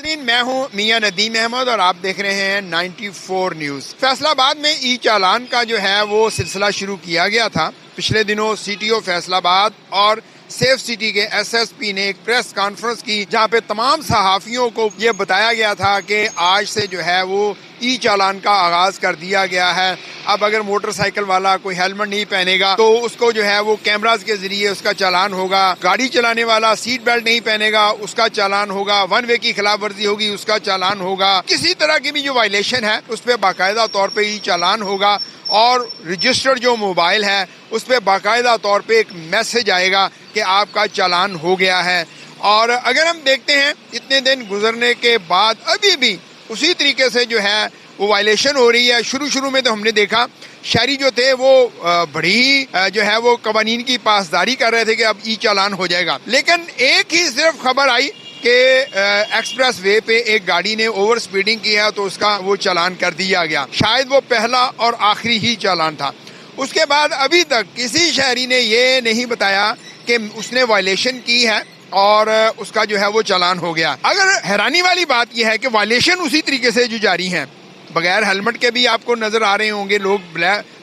ناظرین، میں ہوں میاں ندیم احمد اور آپ دیکھ رہے ہیں 94 نیوز۔ فیصل آباد میں ای چالان کا جو ہے وہ سلسلہ شروع کیا گیا تھا۔ پچھلے دنوں سی ٹی او فیصل آباد اور سیف سٹی کے ایس ایس پی نے ایک پریس کانفرنس کی، جہاں پہ تمام صحافیوں کو یہ بتایا گیا تھا کہ آج سے جو ہے وہ ای چالان کا آغاز کر دیا گیا ہے۔ اب اگر موٹر سائیکل والا کوئی ہیلمٹ نہیں پہنے گا تو اس کو جو ہے وہ کیمراز کے ذریعے اس کا چالان ہوگا، گاڑی چلانے والا سیٹ بیلٹ نہیں پہنے گا اس کا چالان ہوگا، ون وے کی خلاف ورزی ہوگی اس کا چالان ہوگا، کسی طرح کی بھی جو وائلیشن ہے اس پہ باقاعدہ طور پہ ای چالان ہوگا، اور رجسٹرڈ جو موبائل ہے اس پہ باقاعدہ طور پہ ایک میسج آئے گا کہ آپ کا چالان ہو گیا ہے۔ اور اگر ہم دیکھتے ہیں اتنے دن گزرنے کے بعد ابھی بھی اسی طریقے سے جو ہے وہ وائلیشن ہو رہی ہے۔ شروع میں تو ہم نے دیکھا شہری جو تھے وہ بڑی جو ہے وہ قوانین کی پاسداری کر رہے تھے کہ اب ای چالان ہو جائے گا، لیکن ایک ہی صرف خبر آئی کہ ایکسپریس وے پہ ایک گاڑی نے اوور سپیڈنگ کیا تو اس کا وہ چالان کر دیا گیا۔ شاید وہ پہلا اور آخری ہی چالان تھا۔ اس کے بعد ابھی تک کسی شہری نے یہ نہیں بتایا کہ اس نے وائلیشن کی ہے اور اس کا جو ہے وہ چالان ہو گیا۔ اگر حیرانی والی بات یہ ہے کہ وائلیشن اسی طریقے سے جو جاری ہیں، بغیر ہیلمٹ کے بھی آپ کو نظر آ رہے ہوں گے لوگ،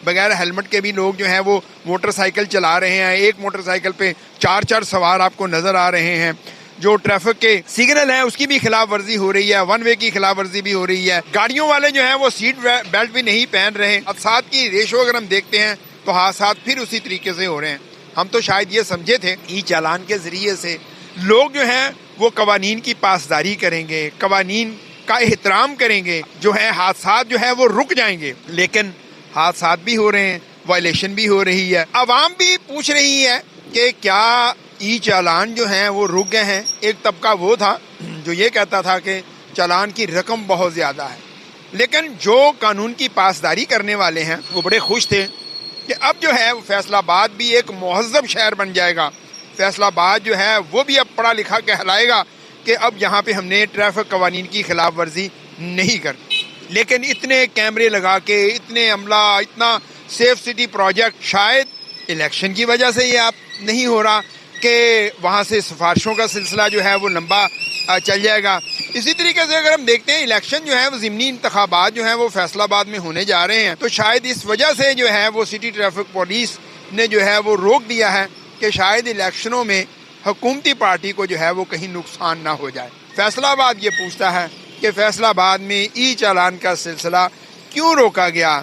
بغیر ہیلمٹ کے بھی لوگ جو ہیں وہ موٹر سائیکل چلا رہے ہیں، ایک موٹر سائیکل پہ چار سوار آپ کو نظر آ رہے ہیں۔ جو ٹریفک کے سگنل ہیں اس کی بھی خلاف ورزی ہو رہی ہے، ون وے کی خلاف ورزی بھی ہو رہی ہے، گاڑیوں والے جو ہیں وہ سیٹ بیلٹ بھی نہیں پہن رہے۔ حادثات کی ریشو اگر ہم دیکھتے ہیں تو حادثات پھر اسی طریقے سے ہو رہے ہیں۔ ہم تو شاید یہ سمجھے تھے ای چالان کے ذریعے سے لوگ جو ہیں وہ قوانین کی پاسداری کریں گے، قوانین کا احترام کریں گے، جو ہے حادثات جو ہے وہ رک جائیں گے، لیکن حادثات بھی ہو رہے ہیں، وائلیشن بھی ہو رہی ہے۔ عوام بھی پوچھ رہی ہے کہ کیا ای چالان جو ہیں وہ رک گئے ہیں۔ ایک طبقہ وہ تھا جو یہ کہتا تھا کہ چالان کی رقم بہت زیادہ ہے، لیکن جو قانون کی پاسداری کرنے والے ہیں وہ بڑے خوش تھے کہ اب جو ہے فیصل آباد بھی ایک مہذب شہر بن جائے گا۔ فیصل آباد جو ہے وہ بھی اب پڑھا لکھا کہلائے گا کہ اب یہاں پہ ہم نے ٹریفک قوانین کی خلاف ورزی نہیں کرنی۔ لیکن اتنے کیمرے لگا کے، اتنے عملہ، اتنا سیف سٹی پروجیکٹ، شاید الیکشن کی وجہ سے یہ آپ نہیں ہو رہا کہ وہاں سے سفارشوں کا سلسلہ جو ہے وہ لمبا چل جائے گا۔ اسی طریقے سے اگر ہم دیکھتے ہیں الیکشن جو ہے وہ ضمنی انتخابات جو ہیں وہ فیصل آباد میں ہونے جا رہے ہیں، تو شاید اس وجہ سے جو ہے وہ سٹی ٹریفک پولیس نے جو ہے وہ روک دیا ہے کہ شاید الیکشنوں میں حکومتی پارٹی کو جو ہے وہ کہیں نقصان نہ ہو جائے۔ فیصل آباد یہ پوچھتا ہے کہ فیصل آباد میں ای چالان کا سلسلہ کیوں روکا گیا؟